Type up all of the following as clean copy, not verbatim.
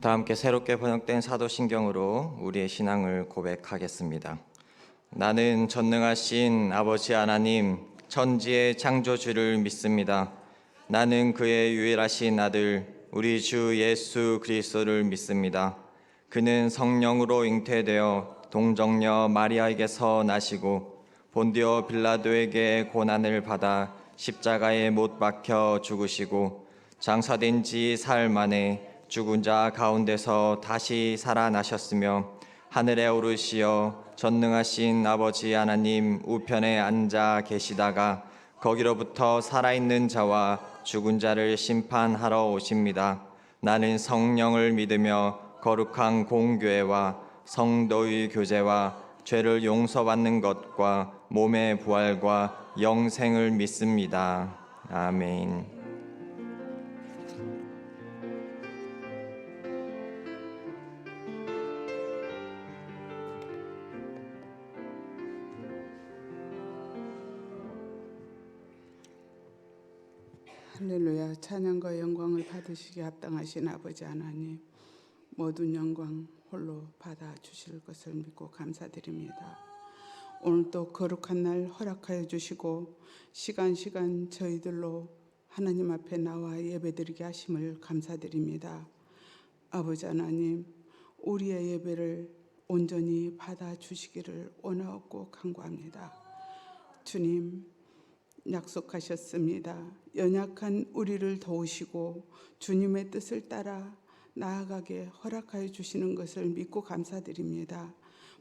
다 함께 새롭게 번역된 사도신경으로 우리의 신앙을 고백하겠습니다. 나는 전능하신 아버지 하나님, 천지의 창조주를 믿습니다. 나는 그의 유일하신 아들, 우리 주 예수 그리스도를 믿습니다. 그는 성령으로 잉태되어 동정녀 마리아에게서 나시고 본디오 빌라도에게 고난을 받아 십자가에 못 박혀 죽으시고 장사된 지 사흘 만에 죽은 자 가운데서 다시 살아나셨으며 하늘에 오르시어 전능하신 아버지 하나님 우편에 앉아 계시다가 거기로부터 살아있는 자와 죽은 자를 심판하러 오십니다. 나는 성령을 믿으며 거룩한 공교회와 성도의 교제와 죄를 용서받는 것과 몸의 부활과 영생을 믿습니다. 아멘. 할렐루야. 찬양과 영광을 받으시기에 합당하신 아버지 하나님, 모든 영광 홀로 받아 주실 것을 믿고 감사드립니다. 오늘 또 거룩한 날 허락하여 주시고 시간 저희들로 하나님 앞에 나와 예배드리게 하심을 감사드립니다. 아버지 하나님, 우리의 예배를 온전히 받아 주시기를 원하옵고 간구합니다. 주님, 약속하셨습니다. 연약한 우리를 도우시고 주님의 뜻을 따라 나아가게 허락하여 주시는 것을 믿고 감사드립니다.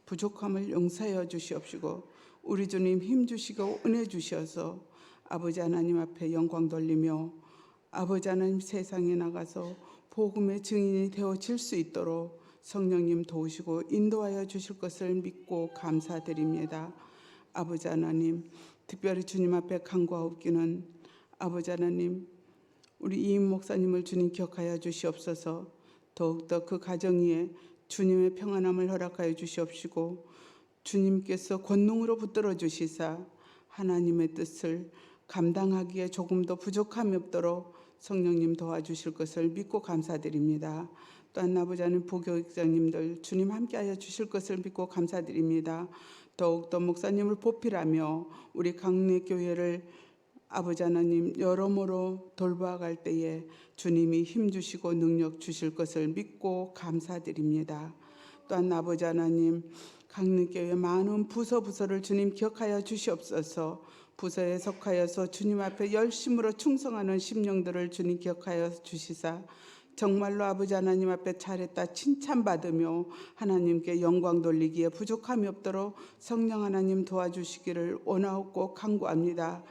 부족함을 용서하여 주시옵시고 우리 주님 힘 주시고 은혜 주셔서 아버지 하나님 앞에 영광 돌리며 아버지 하나님 세상에 나가서 복음의 증인이 되어질 수 있도록 성령님 도우시고 인도하여 주실 것을 믿고 감사드립니다. 아버지 하나님, 특별히 주님 앞에 간구하옵기는 아버지 하나님, 우리 이임 목사님을 주님 기억하여 주시옵소서. 더욱더 그 가정 위에 주님의 평안함을 허락하여 주시옵시고 주님께서 권능으로 붙들어 주시사 하나님의 뜻을 감당하기에 조금도 부족함이 없도록 성령님 도와주실 것을 믿고 감사드립니다. 또한 아버지 하나님 부교육장님들 주님 함께하여 주실 것을 믿고 감사드립니다. 더욱더 목사님을 보필하며 우리 강내교회를 아버지 하나님 여러모로 돌봐갈 때에 주님이 힘주시고 능력 주실 것을 믿고 감사드립니다. 또한 아버지 하나님 강내교회 많은 부서를 주님 기억하여 주시옵소서. 부서에 속하여서 주님 앞에 열심으로 충성하는 심령들을 주님 기억하여 주시사 정말로 아버지 하나님 앞에 잘했다 칭찬받으며 하나님께 영광 돌리기에 부족함이 없도록 성령 하나님 도와주시기를 원하옵고 간구합니다.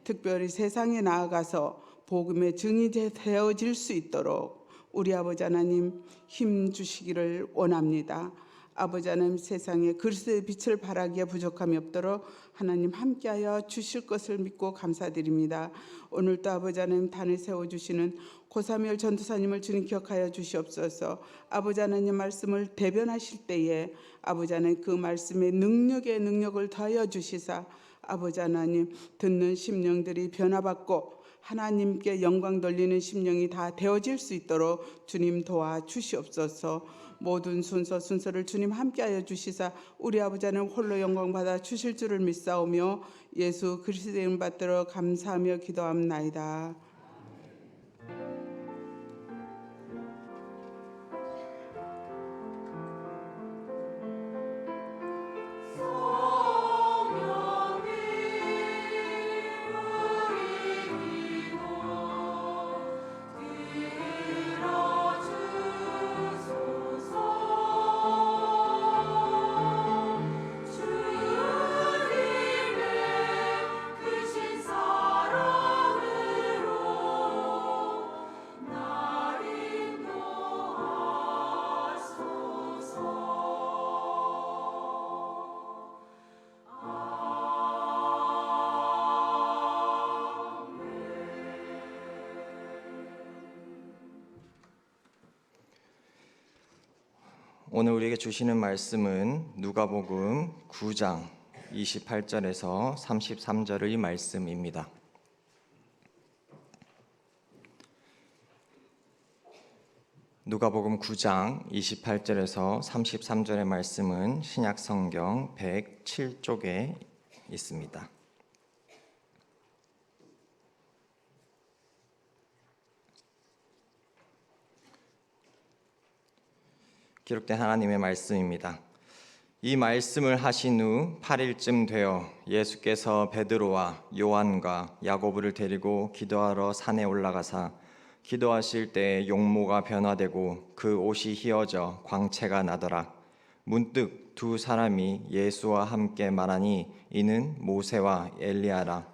특별히 세상에 나아가서 복음의 증인이 되어질 수 있도록 우리 아버지 하나님 힘 주시기를 원합니다. 아버지 하나님 세상에 그리스도의 빛을 발하기에 부족함이 없도록 하나님 함께하여 주실 것을 믿고 감사드립니다. 오늘도 아버지 하나님 단을 세워주시는 고사무엘 전도사님을 주님 기억하여 주시옵소서. 아버지 하나님 말씀을 대변하실 때에 아버지 하나님 그 말씀의 능력을 더하여 주시사 아버지 하나님 듣는 심령들이 변화받고 하나님께 영광 돌리는 심령이 다 되어질 수 있도록 주님 도와주시옵소서. 모든 순서를 주님 함께하여 주시사 우리 아버지 하나님 홀로 영광 받아 주실 줄을 믿사오며 예수 그리스도의 이름 받들어 감사하며 기도합나이다. 오늘 우리에게 주시는 말씀은 누가복음 9장 28절에서 33절의 말씀입니다. 누가복음 9장 28절에서 33절의 말씀은 신약 성경 107쪽에 있습니다. 기록된 하나님의 말씀입니다. 이 말씀을 하신 후 8일쯤 되어 예수께서 베드로와 요한과 야고보를 데리고 기도하러 산에 올라가사 기도하실 때 용모가 변화되고 그 옷이 휘어져 광채가 나더라. 문득 두 사람이 예수와 함께 말하니 이는 모세와 엘리야라.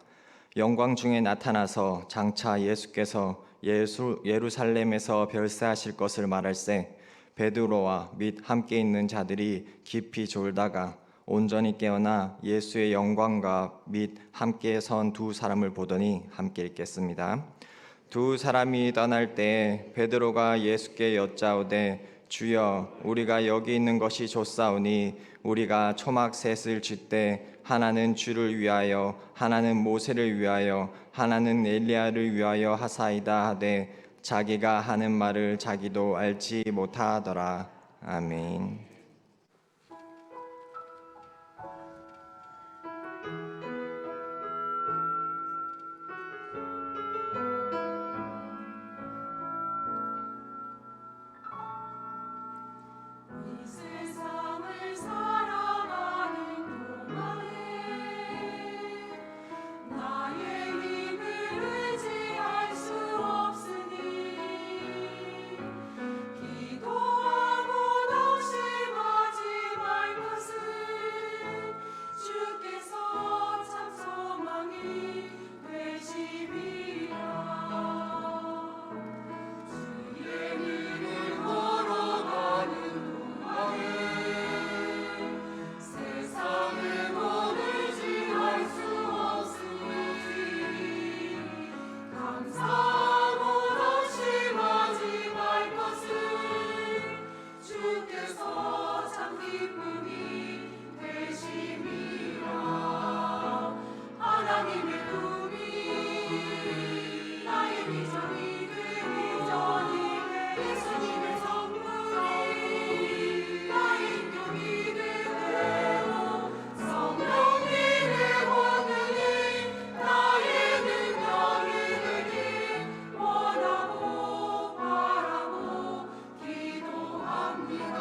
영광 중에 나타나서 장차 예수께서 예루살렘에서 별세하실 것을 말할세 베드로와 및 함께 있는 자들이 깊이 졸다가 온전히 깨어나 예수의 영광과 및 함께 선 두 사람을 보더니 함께 읽겠습니다. 두 사람이 떠날 때 베드로가 예수께 여짜오되 주여 우리가 여기 있는 것이 좋사오니 우리가 초막 셋을 쥘때 하나는 주를 위하여 하나는 모세를 위하여 하나는 엘리야를 위하여 하사이다 하되 자기가 하는 말을 자기도 알지 못하더라. 아멘. 이 세상을 살아가는 동안에 나의 힘을 의지할 수 없으니 기도하고 낙심하지 말 것은 주께서 참 소망이 되심이라. 주의 이름 걸어가는 세상을 모르지할 수 없으니 감사하고 낙심하지 말 것은 주께서 참 기쁨이 되심이라. 하나님의 꿈이 나의 비전이 되기 전이 예수님의 성품이 나의 인격이 되고 성령님의 권능이 나의 능력이 되길 원하고 바라고 기도합니다.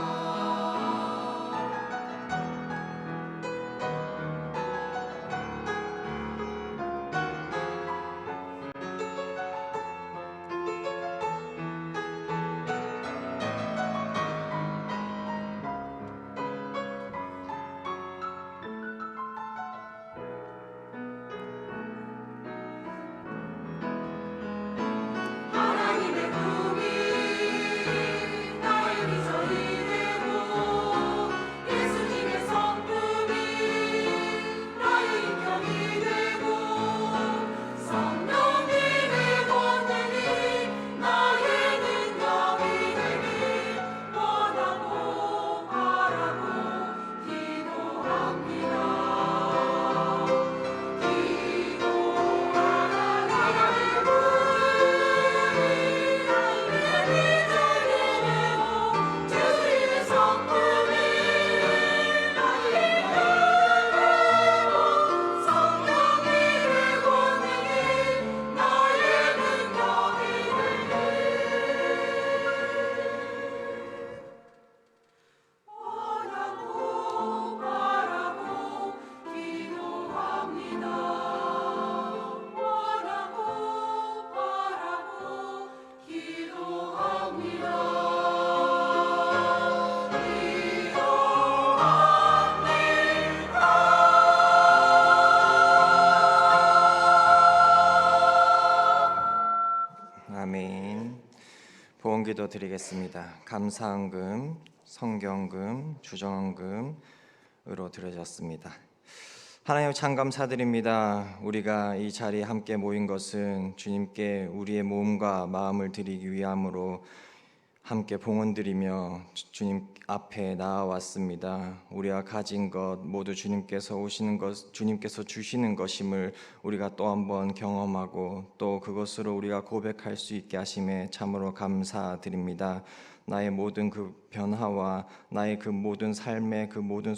하나님의 꿈이 나의 비전이 되고 예수님의 성품이 나의 인격이 되고 성령님의 권능이 나의 능력이 되길 원하고 바라고 기도합니다. 주님의 성품이 나의 인격이고 성령님의 권능이 나의 능력이 되길 원하고 바라고 기도합니다. 원하고 바라고 기도합니다. 아멘. 보험기도 드리겠습니다. 감사헌금, 성경금, 주정헌금으로 드려졌습니다. 하나님 참 감사드립니다. 우리가 이 자리에 함께 모인 것은 주님께 우리의 몸과 마음을 드리기 위함으로 함께 봉헌드리며 주님 앞에 나아왔습니다. 우리가 가진 것 모두 주님께서 주시는 것임을 우리가 또 한번 경험하고 또 그것으로 우리가 고백할 수 있게 하심에 참으로 감사드립니다. 나의 모든 그 변화와 나의 그 모든 삶의 그 모든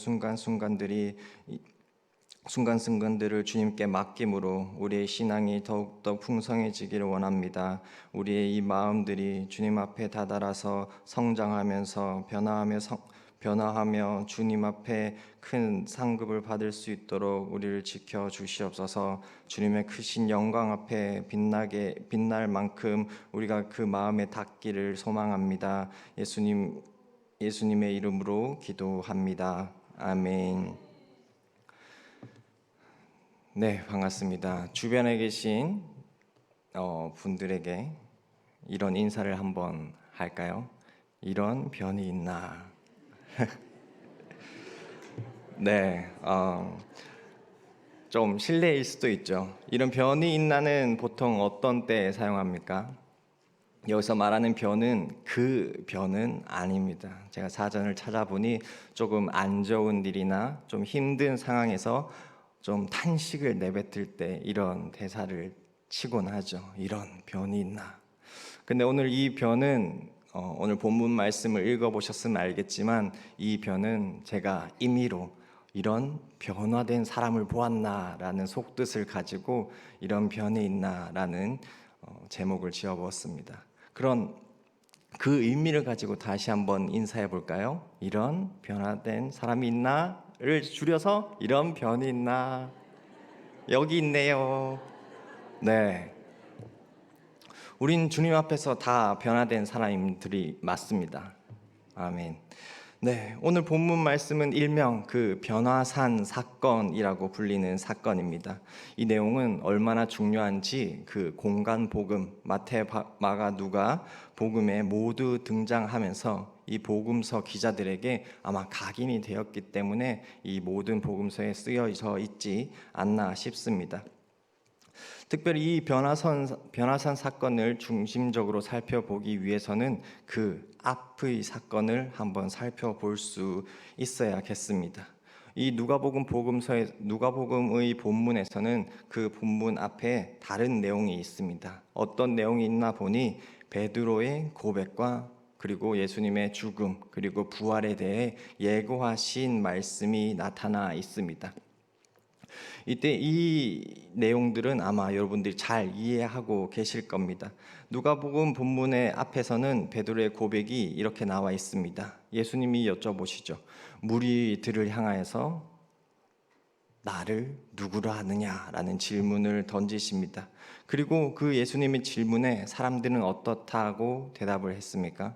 순간순간들을 주님께 맡김으로 우리의 신앙이 더욱더 풍성해지기를 원합니다. 우리의 이 마음들이 주님 앞에 다다라서 성장하면서 변화하며 주님 앞에 큰 상급을 받을 수 있도록 우리를 지켜 주시옵소서. 주님의 크신 영광 앞에 빛날 만큼 우리가 그 마음에 닿기를 소망합니다. 예수님의 이름으로 기도합니다. 아멘. 네, 반갑습니다. 주변에 계신 분들에게 이런 인사를 한번 할까요? 이런 변이 있나? 네, 좀 실례일 수도 있죠. 이런 변이 있나는 보통 어떤 때에 사용합니까? 여기서 말하는 변은 그 변은 아닙니다. 제가 사전을 찾아보니 조금 안 좋은 일이나 좀 힘든 상황에서 좀 탄식을 내뱉을 때 이런 대사를 치곤 하죠. 이런 변이 있나. 근데 오늘 이 변은 오늘 본문 말씀을 읽어보셨으면 알겠지만 이 변은 제가 임의로 이런 변화된 사람을 보았나라는 속뜻을 가지고 이런 변이 있나라는 제목을 지어보았습니다. 그런 그 의미를 가지고 다시 한번 인사해 볼까요? 이런 변화된 사람이 있나를 줄여서 이런 변이 있나? 여기 있네요. 네. 우린 주님 앞에서 다 변화된 사람들이 맞습니다. 아멘. 네, 오늘 본문 말씀은 일명 그 변화산 사건이라고 불리는 사건입니다. 이 내용은 얼마나 중요한지 그 공간 복음, 마태, 마가, 누가 복음에 모두 등장하면서 이 복음서 기자들에게 아마 각인이 되었기 때문에 이 모든 복음서에 쓰여져 있지 않나 싶습니다. 특별히 이 변화산 사건을 중심적으로 살펴보기 위해서는 그 앞의 사건을 한번 살펴볼 수 있어야겠습니다. 이 누가복음의 본문에서는 그 본문 앞에 다른 내용이 있습니다. 어떤 내용이 있나 보니 베드로의 고백과 그리고 예수님의 죽음 그리고 부활에 대해 예고하신 말씀이 나타나 있습니다. 이때 이 내용들은 아마 여러분들이 잘 이해하고 계실 겁니다. 누가복음 본문의 앞에서는 베드로의 고백이 이렇게 나와 있습니다. 예수님이 여쭤보시죠. 무리들을 향하여서 나를 누구로 하느냐라는 질문을 던지십니다. 그리고 그 예수님의 질문에 사람들은 어떻다고 대답을 했습니까?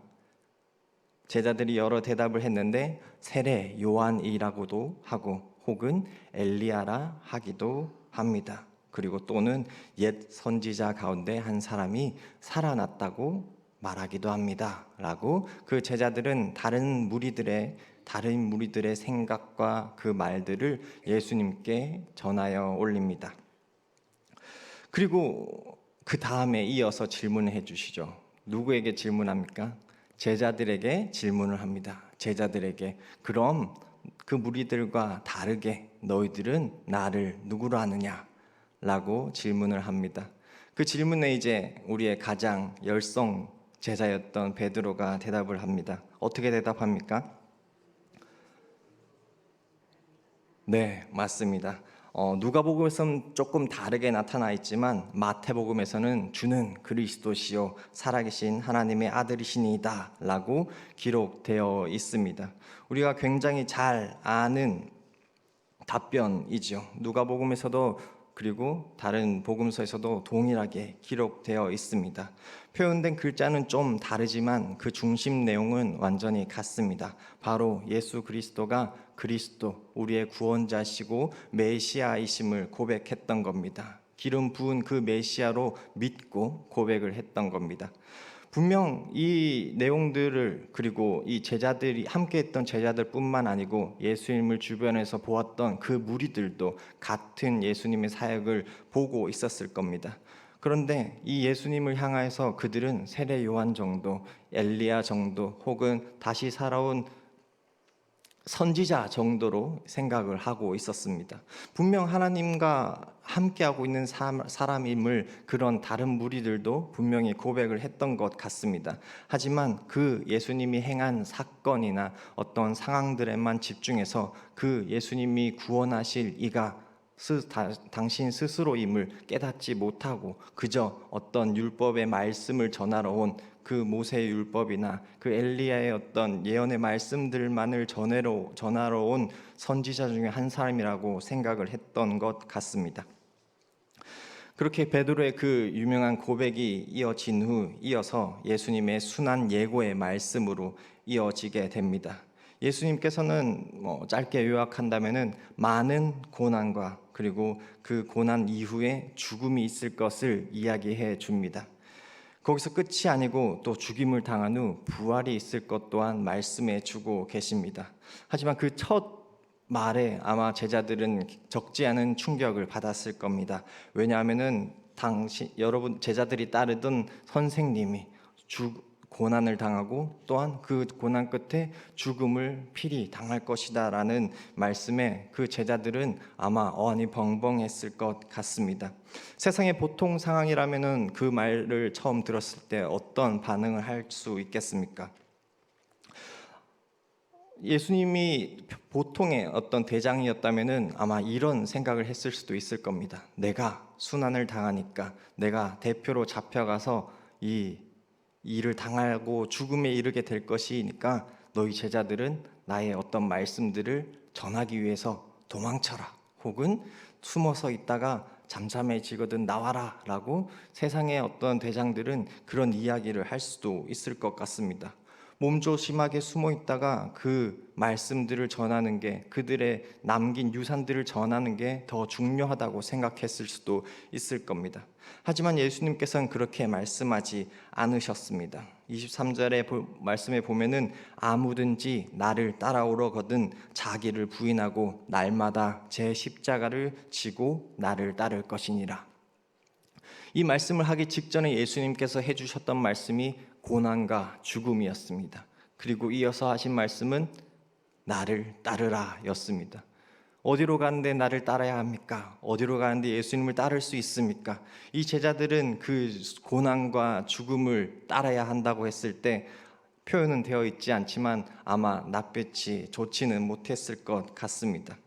제자들이 여러 대답을 했는데 세례 요한이라고도 하고 혹은 엘리야라 하기도 합니다. 그리고 또는 옛 선지자 가운데 한 사람이 살아났다고 말하기도 합니다. 라고 그 제자들은 다른 무리들의 생각과 그 말들을 예수님께 전하여 올립니다. 그리고 그 다음에 이어서 질문을 해주시죠. 누구에게 질문합니까? 제자들에게 질문을 합니다. 제자들에게 그럼 그 무리들과 다르게 너희들은 나를 누구로 아느냐? 라고 질문을 합니다. 그 질문에 이제 우리의 가장 열성 제자였던 베드로가 대답을 합니다. 어떻게 대답합니까? 네, 맞습니다. 누가복음에서는 조금 다르게 나타나 있지만 마태복음에서는 주는 그리스도시요 살아계신 하나님의 아들이시니이다 라고 기록되어 있습니다. 우리가 굉장히 잘 아는 답변이죠. 누가복음에서도 그리고 다른 복음서에서도 동일하게 기록되어 있습니다. 표현된 글자는 좀 다르지만 그 중심 내용은 완전히 같습니다. 바로 예수 그리스도가 그리스도, 우리의 구원자시고 메시아이심을 고백했던 겁니다. 기름 부은 그 메시아로 믿고 고백을 했던 겁니다. 분명 이 내용들을 그리고 이 제자들이 함께했던 제자들뿐만 아니고 예수님을 주변에서 보았던 그 무리들도 같은 예수님의 사역을 보고 있었을 겁니다. 그런데 이 예수님을 향하여서 그들은 세례 요한 정도, 엘리야 정도, 혹은 다시 살아온 선지자 정도로 생각을 하고 있었습니다. 분명 하나님과 함께하고 있는 사람임을 그런 다른 무리들도 분명히 고백을 했던 것 같습니다. 하지만 그 예수님이 행한 사건이나 어떤 상황들에만 집중해서 그 예수님이 구원하실 이가 당신 스스로임을 깨닫지 못하고 그저 어떤 율법의 말씀을 전하러 온 그 모세의 율법이나 그 엘리야의 어떤 예언의 말씀들만을 전하러 온 선지자 중에 한 사람이라고 생각을 했던 것 같습니다. 그렇게 베드로의 그 유명한 고백이 이어서 예수님의 순한 예고의 말씀으로 이어지게 됩니다. 예수님께서는 짧게 요약한다면은 많은 고난과 그리고 그 고난 이후에 죽음이 있을 것을 이야기해 줍니다. 거기서 끝이 아니고 또 죽임을 당한 후 부활이 있을 것 또한 말씀해 주고 계십니다. 하지만 그 첫 말에 아마 제자들은 적지 않은 충격을 받았을 겁니다. 왜냐하면은 여러분 제자들이 따르던 선생님이 고난을 당하고 또한 그 고난 끝에 죽음을 필히 당할 것이다라는 말씀에 그 제자들은 아마 어안이 벙벙했을 것 같습니다. 세상의 보통 상황이라면은 그 말을 처음 들었을 때 어떤 반응을 할 수 있겠습니까? 예수님이 보통의 어떤 대장이었다면은 아마 이런 생각을 했을 수도 있을 겁니다. 내가 순환을 당하니까 내가 대표로 잡혀가서 이 일을 당하고 죽음에 이르게 될 것이니까 너희 제자들은 나의 어떤 말씀들을 전하기 위해서 도망쳐라, 혹은 숨어서 있다가 잠잠해지거든 나와라 라고 세상의 어떤 대장들은 그런 이야기를 할 수도 있을 것 같습니다. 몸조심하게 숨어 있다가 그 말씀들을 전하는 게, 그들의 남긴 유산들을 전하는 게 더 중요하다고 생각했을 수도 있을 겁니다. 하지만 예수님께서는 그렇게 말씀하지 않으셨습니다. 23절의 말씀에 보면은 아무든지 나를 따라오려거든 자기를 부인하고 날마다 제 십자가를 지고 나를 따를 것이니라. 이 말씀을 하기 직전에 예수님께서 해주셨던 말씀이 고난과 죽음이었습니다. 그리고 이어서 하신 말씀은 나를 따르라 였습니다. 어디로 가는데 나를 따라야 합니까? 어디로 가는데 예수님을 따를 수 있습니까? 이 제자들은 그 고난과 죽음을 따라야 한다고 했을 때 표현은 되어 있지 않지만 아마 낯빛이 좋지는 못했을 것 같습니다.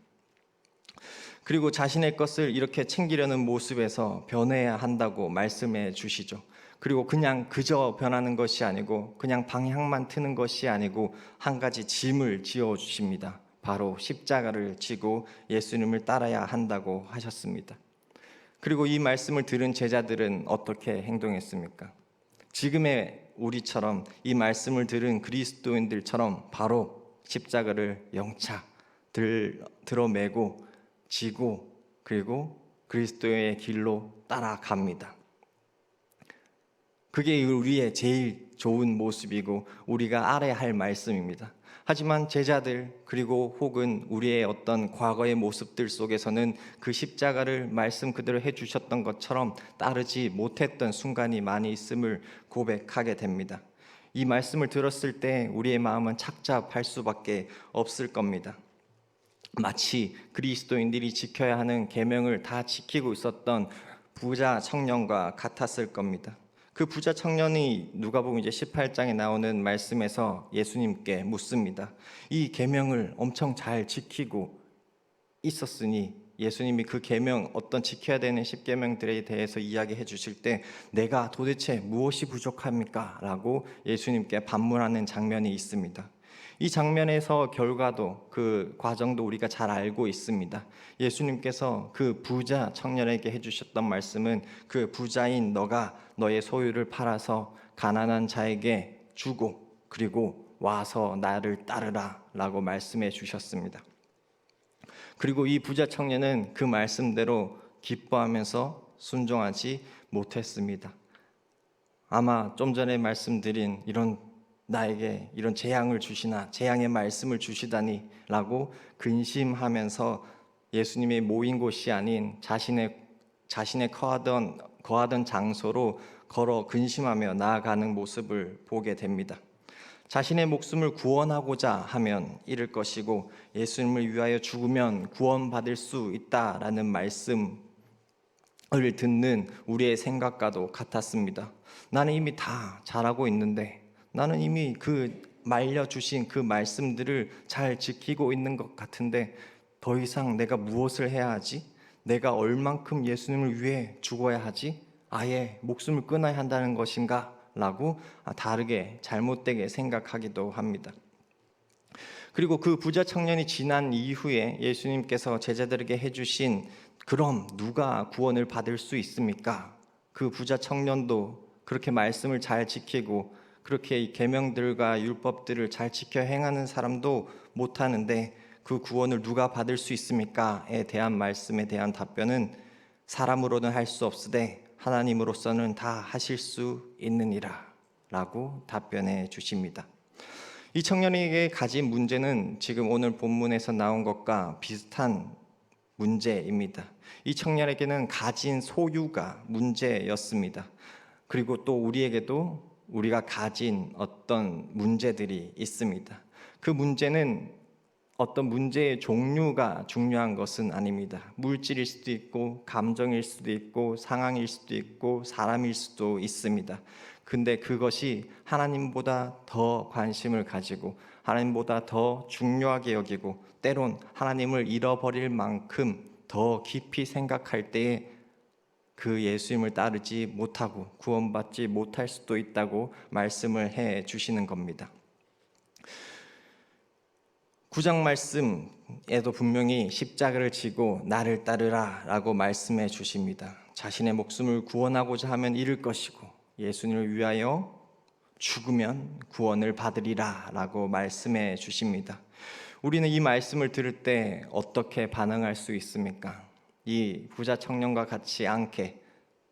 그리고 자신의 것을 이렇게 챙기려는 모습에서 변해야 한다고 말씀해 주시죠. 그리고 그저 변하는 것이 아니고 그냥 방향만 트는 것이 아니고 한 가지 짐을 지어 주십니다. 바로 십자가를 지고 예수님을 따라야 한다고 하셨습니다. 그리고 이 말씀을 들은 제자들은 어떻게 행동했습니까? 지금의 우리처럼 이 말씀을 들은 그리스도인들처럼 바로 십자가를 영차 들어매고 지고 그리고 그리스도의 길로 따라갑니다. 그게 우리의 제일 좋은 모습이고 우리가 알아야 할 말씀입니다. 하지만 제자들 그리고 혹은 우리의 어떤 과거의 모습들 속에서는 그 십자가를 말씀 그대로 해주셨던 것처럼 따르지 못했던 순간이 많이 있음을 고백하게 됩니다. 이 말씀을 들었을 때 우리의 마음은 착잡할 수밖에 없을 겁니다. 마치 그리스도인들이 지켜야 하는 계명을 다 지키고 있었던 부자 청년과 같았을 겁니다. 그 부자 청년이 누가복음 이제 18장에 나오는 말씀에서 예수님께 묻습니다. 이 계명을 엄청 잘 지키고 있었으니 예수님이 그 계명 어떤 지켜야 되는 10계명들에 대해서 이야기해 주실 때 내가 도대체 무엇이 부족합니까? 라고 예수님께 반문하는 장면이 있습니다. 이 장면에서 결과도 그 과정도 우리가 잘 알고 있습니다. 예수님께서 그 부자 청년에게 해주셨던 말씀은 그 부자인 너가 너의 소유를 팔아서 가난한 자에게 주고 그리고 와서 나를 따르라 라고 말씀해 주셨습니다. 그리고 이 부자 청년은 그 말씀대로 기뻐하면서 순종하지 못했습니다. 아마 좀 전에 말씀드린 나에게 이런 재앙을 주시나 재앙의 말씀을 주시다니 라고 근심하면서 예수님의 모인 곳이 아닌 자신의 거하던 거하던 장소로 걸어 근심하며 나아가는 모습을 보게 됩니다. 자신의 목숨을 구원하고자 하면 잃을 것이고 예수님을 위하여 죽으면 구원받을 수 있다라는 말씀을 듣는 우리의 생각과도 같았습니다. 나는 이미 다 잘하고 있는데, 나는 이미 그 말려주신 그 말씀들을 잘 지키고 있는 것 같은데 더 이상 내가 무엇을 해야 하지? 내가 얼만큼 예수님을 위해 죽어야 하지? 아예 목숨을 끊어야 한다는 것인가? 라고 다르게 잘못되게 생각하기도 합니다. 그리고 그 부자 청년이 지난 이후에 예수님께서 제자들에게 해주신 그럼 누가 구원을 받을 수 있습니까? 그 부자 청년도 그렇게 말씀을 잘 지키고 그렇게 계명들과 율법들을 잘 지켜 행하는 사람도 못하는데 그 구원을 누가 받을 수 있습니까?에 대한 말씀에 대한 답변은 사람으로는 할 수 없으되 하나님으로서는 다 하실 수 있느니라 라고 답변해 주십니다. 이 청년에게 가진 문제는 지금 오늘 본문에서 나온 것과 비슷한 문제입니다. 이 청년에게는 가진 소유가 문제였습니다. 그리고 또 우리에게도 우리가 가진 어떤 문제들이 있습니다. 그 문제는 어떤 문제의 종류가 중요한 것은 아닙니다. 물질일 수도 있고 감정일 수도 있고 상황일 수도 있고 사람일 수도 있습니다. 근데 그것이 하나님보다 더 관심을 가지고 하나님보다 더 중요하게 여기고 때론 하나님을 잃어버릴 만큼 더 깊이 생각할 때에 그 예수님을 따르지 못하고 구원받지 못할 수도 있다고 말씀을 해 주시는 겁니다. 9장 말씀에도 분명히 십자가를 지고 나를 따르라 라고 말씀해 주십니다. 자신의 목숨을 구원하고자 하면 잃을 것이고 예수님을 위하여 죽으면 구원을 받으리라 라고 말씀해 주십니다. 우리는 이 말씀을 들을 때 어떻게 반응할 수 있습니까? 이 부자 청년과 같이 않게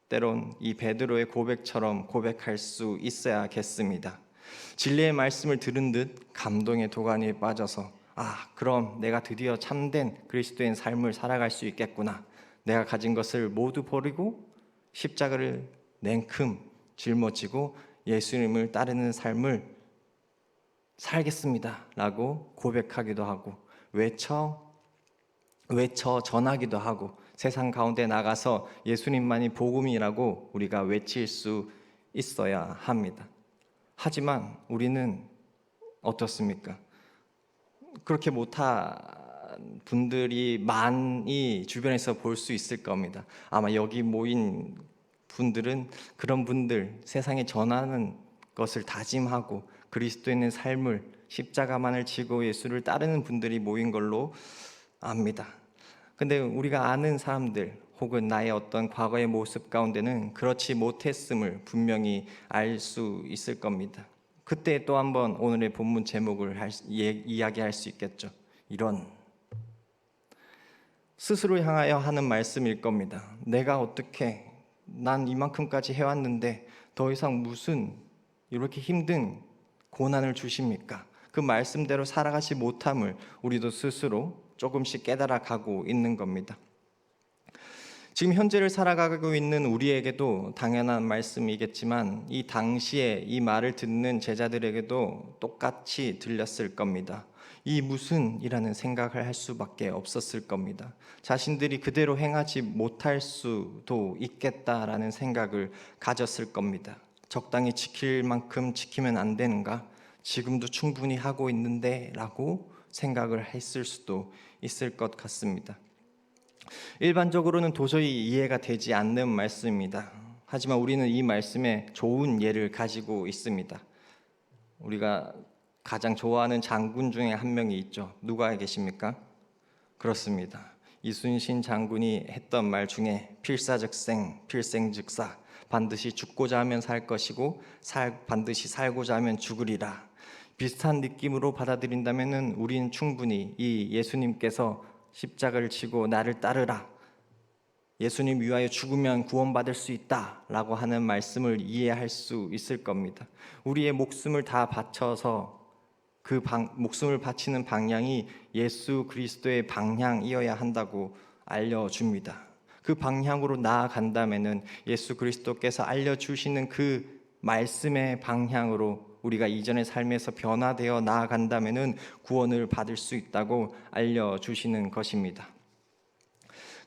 때론 이 베드로의 고백처럼 고백할 수 있어야겠습니다. 진리의 말씀을 들은 듯 감동의 도가니에 빠져서 그럼 내가 드디어 참된 그리스도인 삶을 살아갈 수 있겠구나. 내가 가진 것을 모두 버리고 십자가를 냉큼 짊어지고 예수님을 따르는 삶을 살겠습니다 라고 고백하기도 하고 외쳐 전하기도 하고 세상 가운데 나가서 예수님만이 복음이라고 우리가 외칠 수 있어야 합니다. 하지만 우리는 어떻습니까? 그렇게 못한 분들이 많이 주변에서 볼 수 있을 겁니다. 아마 여기 모인 분들은 그런 분들, 세상에 전하는 것을 다짐하고 그리스도인의 삶을 십자가만을 지고 예수를 따르는 분들이 모인 걸로 압니다. 근데 우리가 아는 사람들 혹은 나의 어떤 과거의 모습 가운데는 그렇지 못했음을 분명히 알 수 있을 겁니다. 그때 또 한번 오늘의 본문 제목을 이야기할 수 있겠죠. 이런 스스로 향하여 하는 말씀일 겁니다. 내가 어떻게 난 이만큼까지 해왔는데 더 이상 무슨 이렇게 힘든 고난을 주십니까? 그 말씀대로 살아가지 못함을 우리도 스스로 조금씩 깨달아 가고 있는 겁니다. 지금 현재를 살아가고 있는 우리에게도 당연한 말씀이겠지만 이 당시에 이 말을 듣는 제자들에게도 똑같이 들렸을 겁니다. 이 무슨 이라는 생각을 할 수밖에 없었을 겁니다. 자신들이 그대로 행하지 못할 수도 있겠다라는 생각을 가졌을 겁니다. 적당히 지킬 만큼 지키면 안 되는가? 지금도 충분히 하고 있는데 라고 생각을 했을 수도 있을 것 같습니다. 일반적으로는 도저히 이해가 되지 않는 말씀입니다. 하지만 우리는 이 말씀에 좋은 예를 가지고 있습니다. 우리가 가장 좋아하는 장군 중에 한 명이 있죠. 누가 계십니까? 그렇습니다. 이순신 장군이 했던 말 중에 필사즉생, 필생즉사, 반드시 죽고자 하면 살 것이고 반드시 살고자 하면 죽으리라. 비슷한 느낌으로 받아들인다면 우리는 충분히 이 예수님께서 십자가를 지고 나를 따르라, 예수님 위하여 죽으면 구원받을 수 있다라고 하는 말씀을 이해할 수 있을 겁니다. 우리의 목숨을 다 바쳐서 목숨을 바치는 방향이 예수 그리스도의 방향이어야 한다고 알려줍니다. 그 방향으로 나아간다면은 예수 그리스도께서 알려주시는 그 말씀의 방향으로 우리가 이전의 삶에서 변화되어 나아간다면은 구원을 받을 수 있다고 알려주시는 것입니다.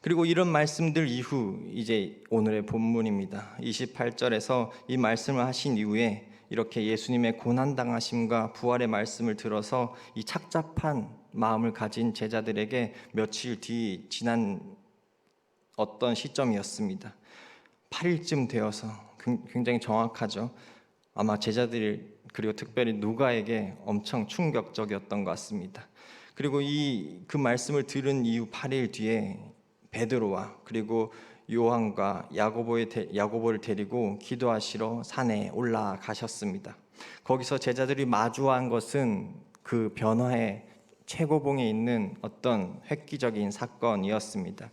그리고 이런 말씀들 이후 이제 오늘의 본문입니다. 28절에서 이 말씀을 하신 이후에 이렇게 예수님의 고난당하심과 부활의 말씀을 들어서 이 착잡한 마음을 가진 제자들에게 며칠 뒤 지난 어떤 시점이었습니다. 8일쯤 되어서 굉장히 정확하죠. 아마 제자들 그리고 특별히 누가에게 엄청 충격적이었던 것 같습니다. 그리고 그 말씀을 들은 이후 8일 뒤에 베드로와 그리고 요한과 야고보를 데리고 기도하시러 산에 올라가셨습니다. 거기서 제자들이 마주한 것은 그 변화의 최고봉에 있는 어떤 획기적인 사건이었습니다.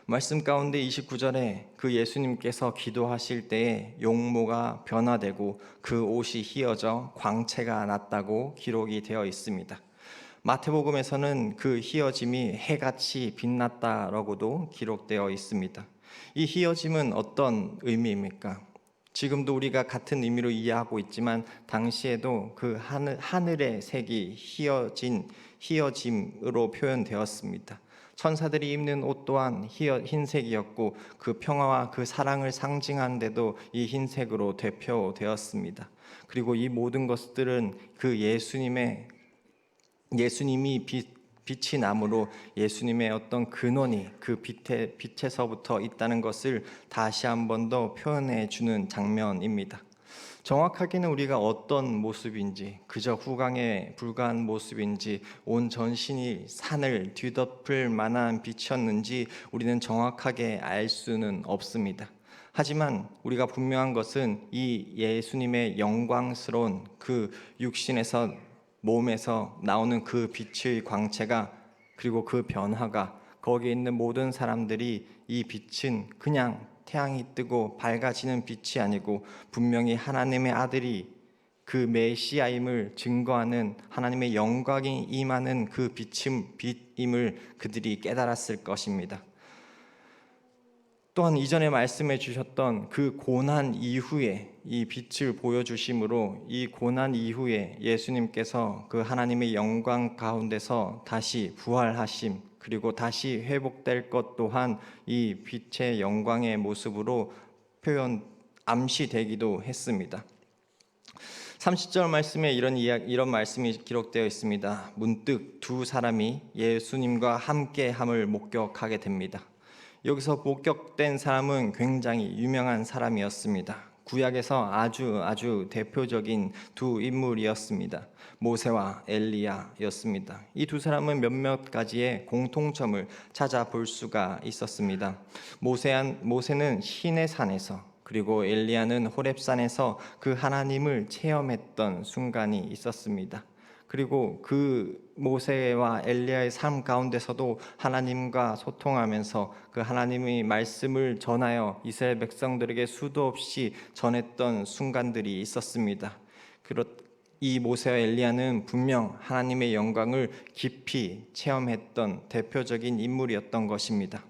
말씀 가운데 29절에 그 예수님께서 기도하실 때에 용모가 변화되고 그 옷이 휘어져 광채가 났다고 기록이 되어 있습니다. 마태복음에서는 그 휘어짐이 해같이 빛났다라고도 기록되어 있습니다. 이 휘어짐은 어떤 의미입니까? 지금도 우리가 같은 의미로 이해하고 있지만 당시에도 그 하늘의 색이 휘어짐으로 표현되었습니다. 천사들이 입는 옷 또한 흰색이었고 그 평화와 그 사랑을 상징하는데도 이 흰색으로 대표되었습니다. 그리고 이 모든 것들은 그 예수님이 빛이 나므로 예수님의 어떤 근원이 그 빛에서부터 있다는 것을 다시 한 번 더 표현해 주는 장면입니다. 정확하게는 우리가 어떤 모습인지, 그저 후광에 불과한 모습인지, 온 전신이 산을 뒤덮을 만한 빛이었는지 우리는 정확하게 알 수는 없습니다. 하지만 우리가 분명한 것은 이 예수님의 영광스러운 그 육신에서 몸에서 나오는 그 빛의 광채가 그리고 그 변화가 거기에 있는 모든 사람들이 이 빛은 그냥 태양이 뜨고 밝아지는 빛이 아니고 분명히 하나님의 아들이 그 메시아임을 증거하는 하나님의 영광이 임하는 그 빛임을 그들이 깨달았을 것입니다. 또한 이전에 말씀해 주셨던 그 고난 이후에 이 빛을 보여주심으로 이 고난 이후에 예수님께서 그 하나님의 영광 가운데서 다시 부활하심 그리고 다시 회복될 것 또한 이 빛의 영광의 모습으로 암시되기도 했습니다. 30절 말씀에 이런 말씀이 기록되어 있습니다. 문득 두 사람이 예수님과 함께함을 목격하게 됩니다. 여기서 목격된 사람은 굉장히 유명한 사람이었습니다. 구약에서 아주 대표적인 두 인물이었습니다. 모세와 엘리야였습니다. 이 두 사람은 몇몇 가지의 공통점을 찾아볼 수가 있었습니다. 모세는 시내 산에서 그리고 엘리야는 호렙산에서 그 하나님을 체험했던 순간이 있었습니다. 그리고 그 모세와 엘리야의 삶 가운데서도 하나님과 소통하면서 그 하나님의 말씀을 전하여 이스라엘 백성들에게 수도 없이 전했던 순간들이 있었습니다. 이 모세와 엘리야는 분명 하나님의 영광을 깊이 체험했던 대표적인 인물이었던 것입니다.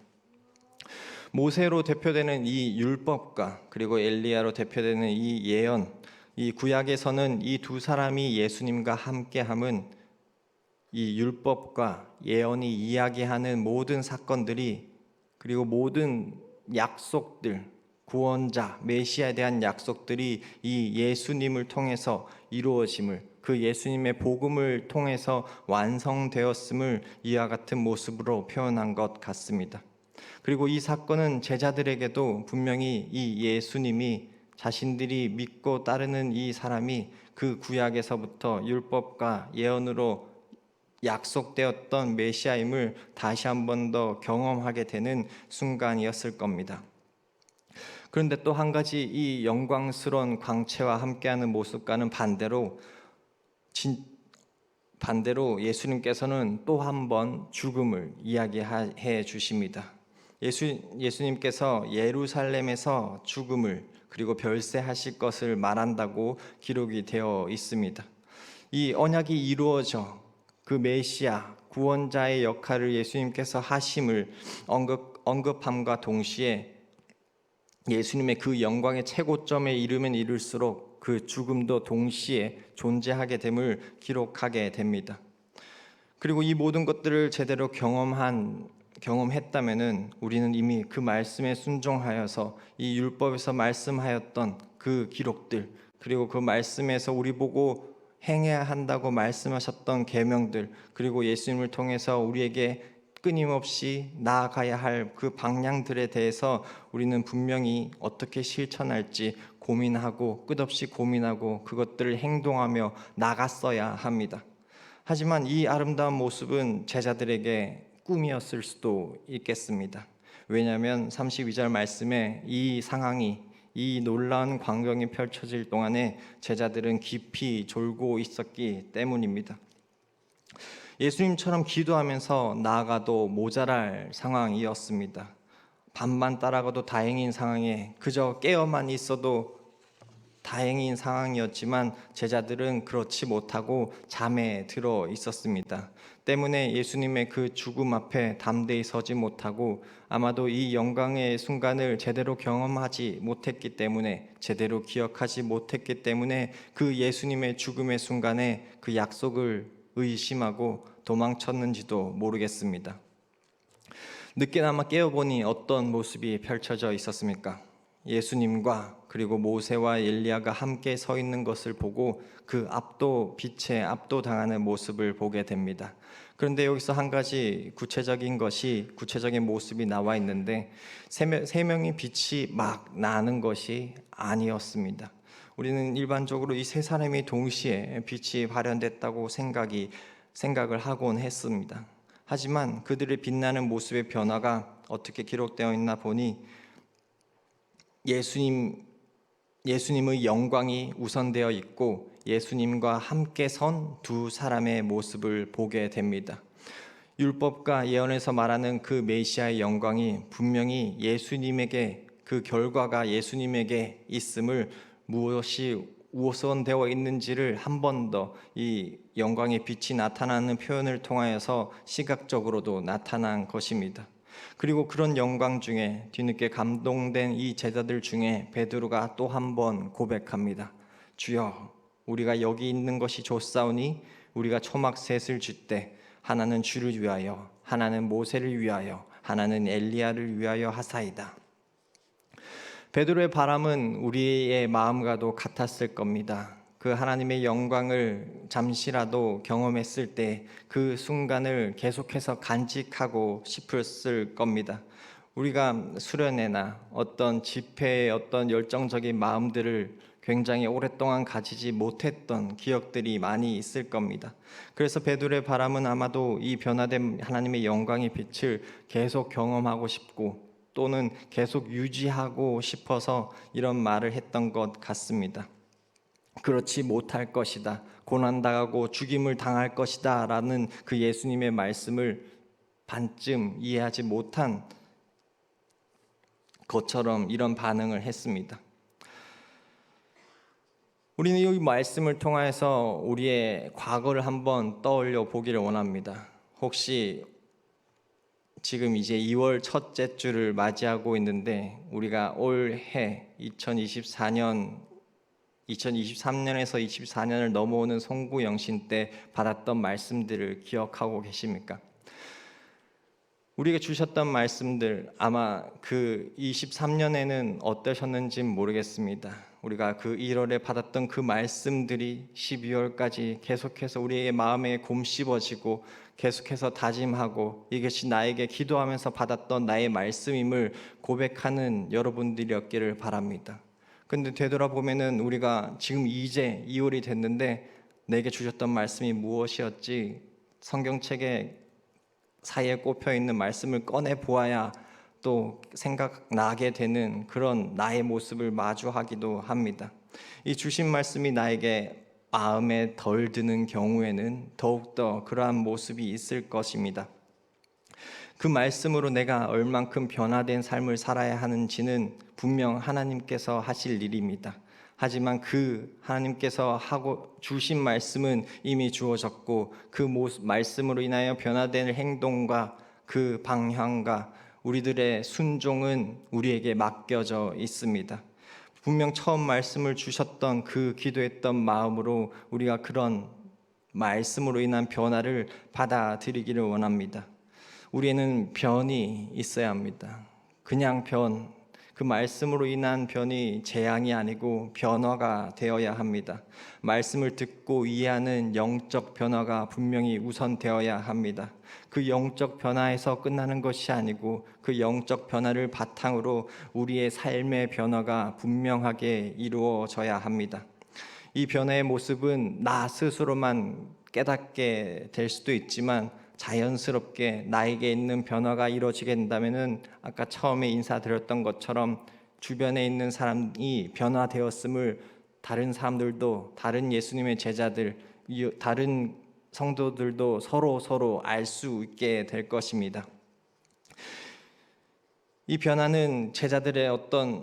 모세로 대표되는 이 율법과 그리고 엘리야로 대표되는 이 예언, 이 구약에서는 이 두 사람이 예수님과 함께함은 이 율법과 예언이 이야기하는 모든 사건들이 그리고 모든 약속들, 구원자, 메시아에 대한 약속들이 이 예수님을 통해서 이루어짐을 그 예수님의 복음을 통해서 완성되었음을 이와 같은 모습으로 표현한 것 같습니다. 그리고 이 사건은 제자들에게도 분명히 이 예수님이 자신들이 믿고 따르는 이 사람이 그 구약에서부터 율법과 예언으로 약속되었던 메시아임을 다시 한 번 더 경험하게 되는 순간이었을 겁니다. 그런데 또 한 가지 이 영광스러운 광채와 함께하는 모습과는 반대로 예수님께서는 또 한 번 죽음을 이야기해 주십니다. 예수님께서 예루살렘에서 죽음을 그리고 별세하실 것을 말한다고 기록이 되어 있습니다. 이 언약이 이루어져 그 메시아 구원자의 역할을 예수님께서 하심을 언급함과 동시에 예수님의 그 영광의 최고점에 이르면 이룰수록 그 죽음도 동시에 존재하게 됨을 기록하게 됩니다. 그리고 이 모든 것들을 제대로 경험했다면은 우리는 이미 그 말씀에 순종하여서 이 율법에서 말씀하였던 그 기록들, 그리고 그 말씀에서 우리 보고 행해야 한다고 말씀하셨던 계명들, 그리고 예수님을 통해서 우리에게 끊임없이 나아가야 할 그 방향들에 대해서 우리는 분명히 어떻게 실천할지 고민하고 끝없이 고민하고 그것들을 행동하며 나갔어야 합니다. 하지만 이 아름다운 모습은 제자들에게 꿈이었을 수도 있겠습니다. 왜냐하면 32절 말씀에 이 상황이, 이 놀라운 광경이 펼쳐질 동안에 제자들은 깊이 졸고 있었기 때문입니다. 예수님처럼 기도하면서 나아가도 모자랄 상황이었습니다. 밤만 따라가도 다행인 상황에 그저 깨어만 있어도 다행인 상황이었지만 제자들은 그렇지 못하고 잠에 들어 있었습니다. 때문에 예수님의 그 죽음 앞에 담대히 서지 못하고 아마도 이 영광의 순간을 제대로 경험하지 못했기 때문에, 제대로 기억하지 못했기 때문에 그 예수님의 죽음의 순간에 그 약속을 의심하고 도망쳤는지도 모르겠습니다. 늦게나마 깨어보니 어떤 모습이 펼쳐져 있었습니까? 예수님과 그리고 모세와 엘리야가 함께 서 있는 것을 보고 그 빛에 압도당하는 모습을 보게 됩니다. 그런데 여기서 한 가지 구체적인 모습이 나와 있는데 세 명의 빛이 막 나는 것이 아니었습니다. 우리는 일반적으로 이 세 사람이 동시에 빛이 발현됐다고 생각을 하곤 했습니다. 하지만 그들의 빛나는 모습의 변화가 어떻게 기록되어 있나 보니 예수님의 영광이 우선되어 있고 예수님과 함께 선 두 사람의 모습을 보게 됩니다. 율법과 예언에서 말하는 그 메시아의 영광이 분명히 예수님에게, 그 결과가 예수님에게 있음을, 무엇이 우선되어 있는지를 한 번 더 이 영광의 빛이 나타나는 표현을 통하여서 시각적으로도 나타난 것입니다. 그리고 그런 영광 중에 뒤늦게 감동된 이 제자들 중에 베드로가 또 한 번 고백합니다. 주여, 우리가 여기 있는 것이 좋사오니 우리가 초막 셋을 쥘때 하나는 주를 위하여, 하나는 모세를 위하여, 하나는 엘리야를 위하여 하사이다. 베드로의 바람은 우리의 마음과도 같았을 겁니다. 그 하나님의 영광을 잠시라도 경험했을 때 그 순간을 계속해서 간직하고 싶었을 겁니다. 우리가 수련회나 어떤 집회의 어떤 열정적인 마음들을 굉장히 오랫동안 가지지 못했던 기억들이 많이 있을 겁니다. 그래서 베드로의 바람은 아마도 이 변화된 하나님의 영광의 빛을 계속 경험하고 싶고 또는 계속 유지하고 싶어서 이런 말을 했던 것 같습니다. 그렇지 못할 것이다, 고난당하고 죽임을 당할 것이다 라는 그 예수님의 말씀을 반쯤 이해하지 못한 것처럼 이런 반응을 했습니다. 우리는 이 말씀을 통해서 우리의 과거를 한번 떠올려 보기를 원합니다. 혹시 지금 이제 2월 첫째 주를 맞이하고 있는데 우리가 올해 2023년에서 24년을 넘어오는 송구영신 때 받았던 말씀들을 기억하고 계십니까? 우리에게 주셨던 말씀들, 아마 그 23년에는 어떠셨는지는 모르겠습니다. 우리가 그 1월에 받았던 그 말씀들이 12월까지 계속해서 우리의 마음에 곰씹어지고 계속해서 다짐하고 이것이 나에게 기도하면서 받았던 나의 말씀임을 고백하는 여러분들이었기를 바랍니다. 근데 되돌아보면은 우리가 지금 이제 2월이 됐는데 내게 주셨던 말씀이 무엇이었지? 성경책에 사이에 꼽혀 있는 말씀을 꺼내 보아야 또 생각나게 되는 그런 나의 모습을 마주하기도 합니다. 이 주신 말씀이 나에게 마음에 덜 드는 경우에는 더욱더 그러한 모습이 있을 것입니다. 그 말씀으로 내가 얼만큼 변화된 삶을 살아야 하는지는 분명 하나님께서 하실 일입니다. 하지만 그 하나님께서 하고 주신 말씀은 이미 주어졌고 그 말씀으로 인하여 변화되는 행동과 그 방향과 우리들의 순종은 우리에게 맡겨져 있습니다. 분명 처음 말씀을 주셨던 그 기도했던 마음으로 우리가 그런 말씀으로 인한 변화를 받아들이기를 원합니다. 우리에는 변이 있어야 합니다. 그냥 그 말씀으로 인한 변이 재앙이 아니고 변화가 되어야 합니다. 말씀을 듣고 이해하는 영적 변화가 분명히 우선되어야 합니다. 그 영적 변화에서 끝나는 것이 아니고 그 영적 변화를 바탕으로 우리의 삶의 변화가 분명하게 이루어져야 합니다. 이 변화의 모습은 나 스스로만 깨닫게 될 수도 있지만 자연스럽게 나에게 있는 변화가 이루어지게 된다면은 아까 처음에 인사드렸던 것처럼 주변에 있는 사람이 변화되었음을 다른 사람들도, 다른 예수님의 제자들, 다른 성도들도 서로 알 수 있게 될 것입니다. 이 변화는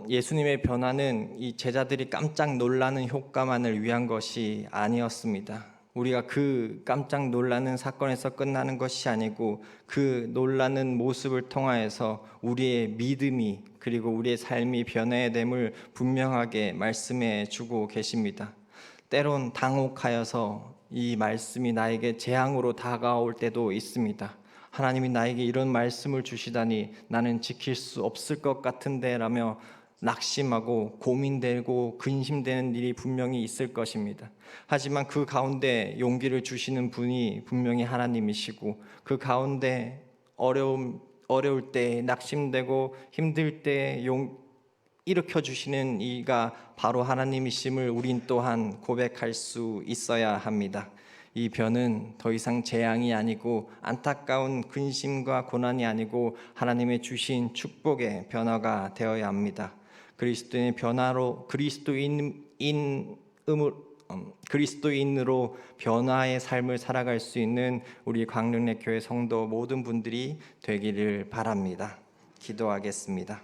예수님의 변화는 이 제자들이 깜짝 놀라는 효과만을 위한 것이 아니었습니다. 우리가 그 깜짝 놀라는 사건에서 끝나는 것이 아니고 그 놀라는 모습을 통하여서 우리의 믿음이 그리고 우리의 삶이 변화됨을 분명하게 말씀해 주고 계십니다. 때론 당혹하여서 이 말씀이 나에게 재앙으로 다가올 때도 있습니다. 하나님이 나에게 이런 말씀을 주시다니 나는 지킬 수 없을 것 같은데 라며 낙심하고 고민되고 근심되는 일이 분명히 있을 것입니다. 하지만 그 가운데 용기를 주시는 분이 분명히 하나님이시고 그 가운데 어려울 때 낙심되고 힘들 때 일으켜 주시는 이가 바로 하나님이심을 우린 또한 고백할 수 있어야 합니다. 이 변은 더 이상 재앙이 아니고 안타까운 근심과 고난이 아니고 하나님의 주신 축복의 변화가 되어야 합니다. 그리스도인의 변화로 그리스도인으로 변화의 삶을 살아갈 수 있는 우리 광릉내 교회 성도 모든 분들이 되기를 바랍니다. 기도하겠습니다.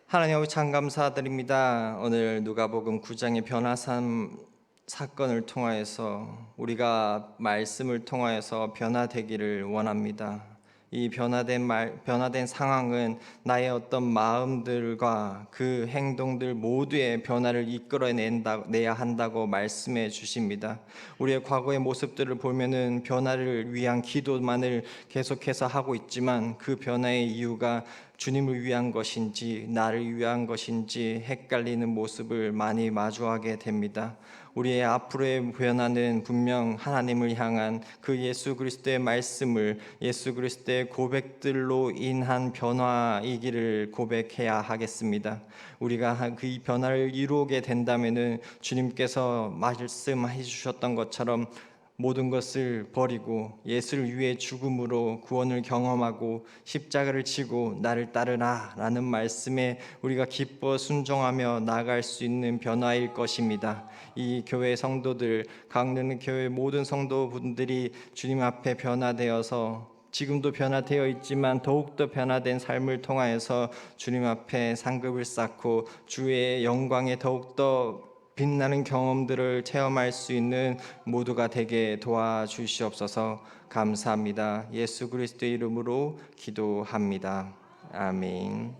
하나님 아버지 참 감사드립니다. 오늘 누가복음 9장의 변화산 사건을 통하여서 우리가 말씀을 통하여서 변화되기를 원합니다. 이 변화된 상황은 나의 어떤 마음들과 그 행동들 모두의 변화를 이끌어내야 한다고 말씀해 주십니다. 우리의 과거의 모습들을 보면은 변화를 위한 기도만을 계속해서 하고 있지만 그 변화의 이유가 주님을 위한 것인지 나를 위한 것인지 헷갈리는 모습을 많이 마주하게 됩니다. 우리의 앞으로의 변화는 분명 하나님을 향한 그 예수 그리스도의 말씀을 예수 그리스도의 고백들로 인한 변화이기를 고백해야 하겠습니다. 우리가 그 변화를 이루게 된다면은 주님께서 말씀해 주셨던 것처럼 모든 것을 버리고 예수를 위해 죽음으로 구원을 경험하고 십자가를 지고 나를 따르라 라는 말씀에 우리가 기뻐 순종하며 나아갈 수 있는 변화일 것입니다. 이 교회 성도들, 강릉 교회 모든 성도분들이 주님 앞에 변화되어서 지금도 변화되어 있지만 더욱더 변화된 삶을 통하여서 주님 앞에 상급을 쌓고 주의 영광에 더욱더 빛나는 경험들을 체험할 수 있는 모두가 되게 도와주시옵소서. 감사합니다. 예수 그리스도의 이름으로 기도합니다. 아멘.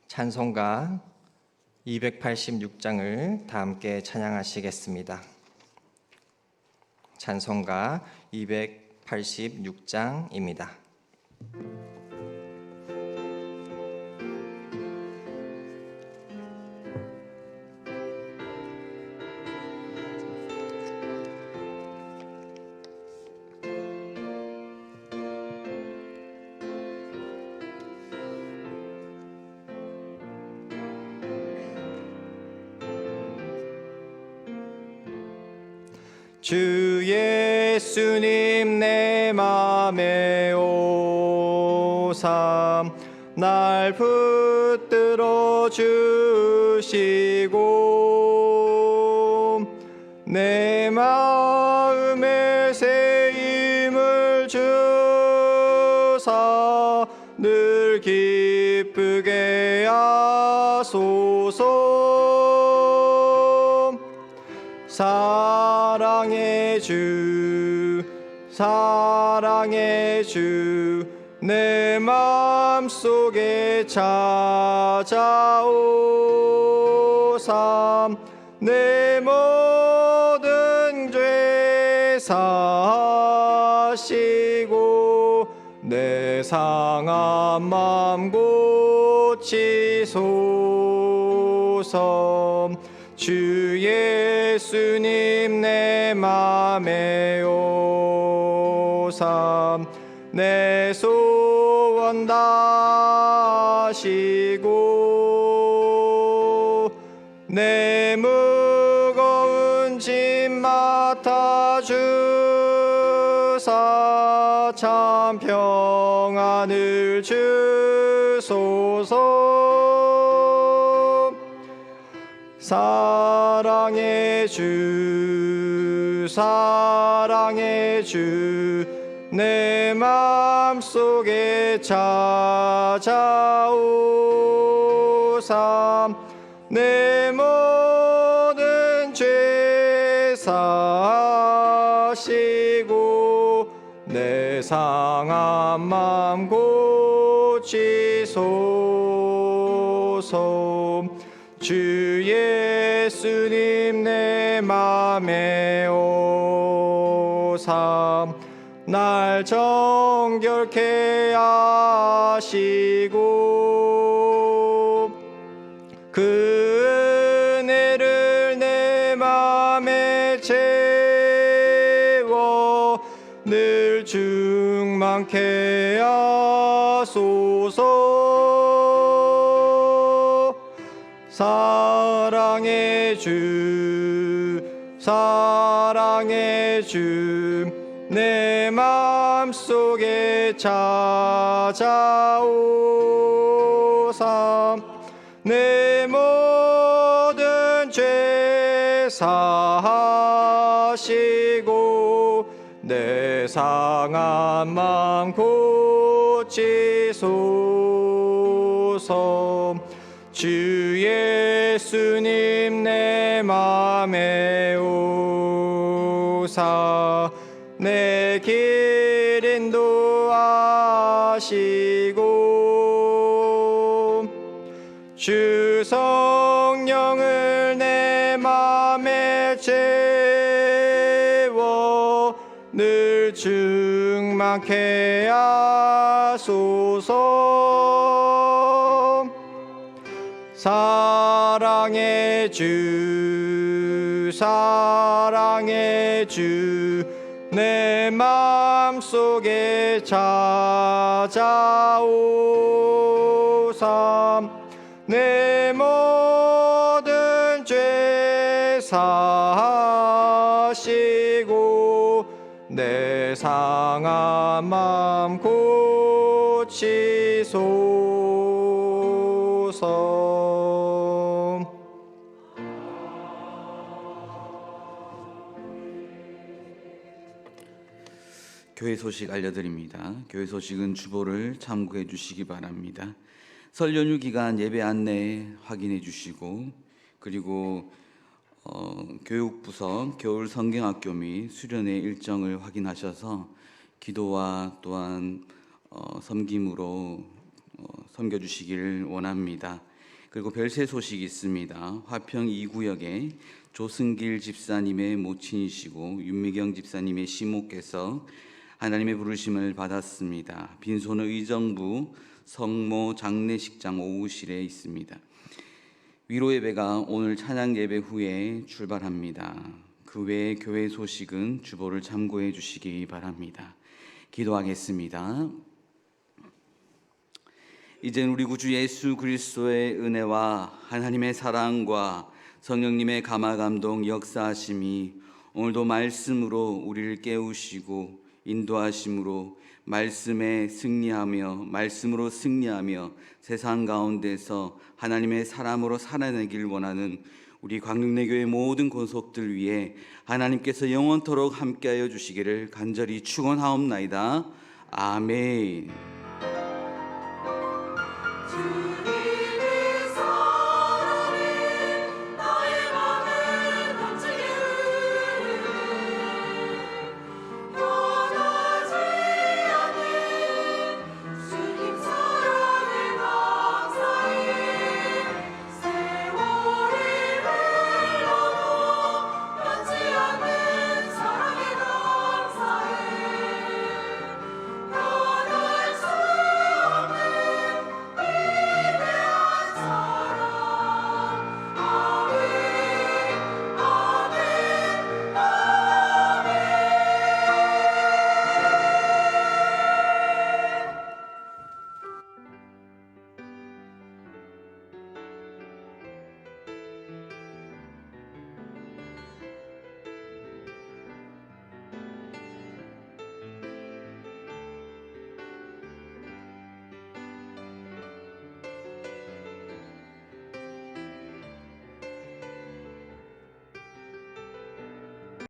찬송가 286장을 다 함께 찬양하시겠습니다. 찬송가 286장입니다. 주 예수님 내 맘에 오사 날 붙들어 주시고 내 마음에 새 힘을 주사 늘 기쁘게 하소서. 사랑의 주 사랑의 주 내 맘속에 찾아오사 내 모든 죄 사하시고 내 상한 맘 고치소서. 주 예수님 내 맘에 오사 내 소원 다하시고 내 무거운 짐 맡아주사 참 평안을 주소서. 사랑의 주 사랑의 주 내 맘속에 찾아오사 내 모든 죄 사하시고 내 상한 맘 고치소서. 주 예수님 내 맘에 오사 날 정결케 하시고 그 은혜를 내 맘에 채워 늘 충만케 하소서. 사랑의 주 사랑의 주 내 맘속에 찾아오사 내 모든 죄 사하시고 내 상한 맘 고치소서. 주 예수님 내 맘에 오사 내 길 인도하시고 주 성령을 내 맘에 채워 늘 충만케 하소서. 사랑의 주 사랑의 주 내 맘속에 찾아오사 내 모든 죄 사하시고 내 상한 맘 고치소서. 교회 소식 알려드립니다. 교회 소식은 주보를 참고해 주시기 바랍니다. 설 연휴 기간 예배 안내 확인해 주시고 그리고 교육부서 겨울 성경학교 및 수련회 일정을 확인하셔서 기도와 또한 섬김으로 섬겨주시길 원합니다. 그리고 별세 소식이 있습니다. 화평 2구역에 조승길 집사님의 모친이시고 윤미경 집사님의 시모께서 하나님의 부르심을 받았습니다. 빈소는 의정부 성모 장례식장 오후실에 있습니다. 위로 예배가 오늘 찬양 예배 후에 출발합니다. 그 외에 교회 소식은 주보를 참고해 주시기 바랍니다. 기도하겠습니다. 이젠 우리 구주 예수 그리스도의 은혜와 하나님의 사랑과 성령님의 감화감동 역사하심이 오늘도 말씀으로 우리를 깨우시고 인도하심으로 말씀에 승리하며 말씀으로 승리하며 세상 가운데서 하나님의 사람으로 살아내길 원하는 우리 광릉내교회 모든 권속들 위해 하나님께서 영원토록 함께하여 주시기를 간절히 축원하옵나이다. 아멘.